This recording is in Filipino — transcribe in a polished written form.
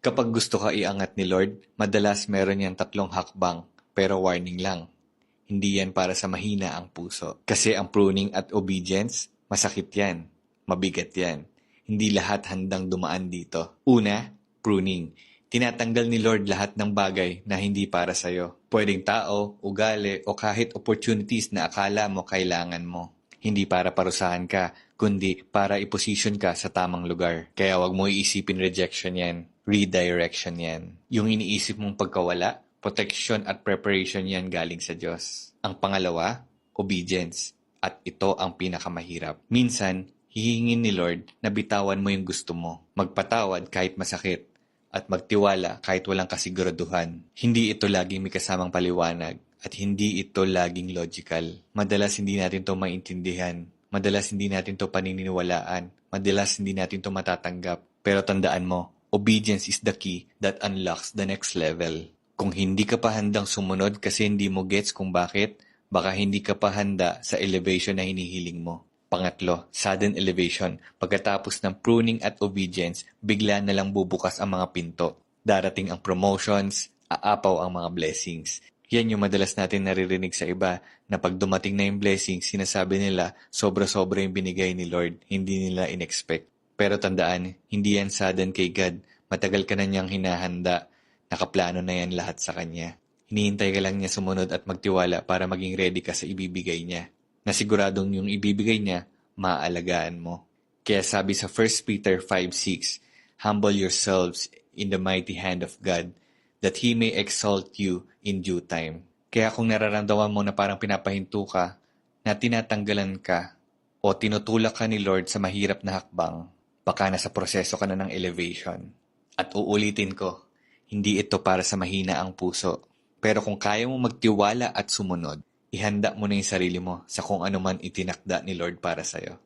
Kapag gusto ka iangat ni Lord, madalas meron yan tatlong hakbang, pero warning lang. Hindi yan para sa mahina ang puso. Kasi ang pruning at obedience, masakit yan. Mabigat yan. Hindi lahat handang dumaan dito. Una, pruning. Tinatanggal ni Lord lahat ng bagay na hindi para sa'yo. Pwedeng tao, ugali, o kahit opportunities na akala mo kailangan mo. Hindi para parusahan ka, kundi para iposisyon ka sa tamang lugar. Kaya wag mo iisipin rejection yan. Redirection yan. Yung iniisip mong pagkawala, protection at preparation yan galing sa Diyos. Ang pangalawa, obedience. At ito ang pinakamahirap. Minsan, hihingin ni Lord na bitawan mo yung gusto mo. Magpatawad kahit masakit. At magtiwala kahit walang kasiguraduhan. Hindi ito laging may kasamang paliwanag. At hindi ito laging logical. Madalas hindi natin to maintindihan. Madalas hindi natin to paniniwalaan. Madalas hindi natin to matatanggap. Pero tandaan mo, obedience is the key that unlocks the next level. Kung hindi ka pa handang sumunod kasi hindi mo gets kung bakit, baka hindi ka pa handa sa elevation na hinihiling mo. Pangatlo, sudden elevation. Pagkatapos ng pruning at obedience, bigla na lang bubukas ang mga pinto. Darating ang promotions, aapaw ang mga blessings. Yan yung madalas natin naririnig sa iba na pag dumating na yung blessings, sinasabi nila sobra-sobra yung binigay ni Lord, hindi nila inexpect. Pero tandaan, hindi yan sudden kay God. Matagal ka na niyang hinahanda. Nakaplano na yan lahat sa Kanya. Hinihintay ka lang niya sumunod at magtiwala para maging ready ka sa ibibigay niya. Nasiguradong yung ibibigay niya, maaalagaan mo. Kaya sabi sa 1 Peter 5:6, humble yourselves in the mighty hand of God, that He may exalt you in due time. Kaya kung nararamdaman mo na parang pinapahinto ka, na tinatanggalan ka, o tinutulak ka ni Lord sa mahirap na hakbang, baka nasa proseso ka na ng elevation. At uulitin ko, hindi ito para sa mahina ang puso. Pero kung kaya mo magtiwala at sumunod, ihanda mo na yung sarili mo sa kung ano man itinakda ni Lord para sa'yo.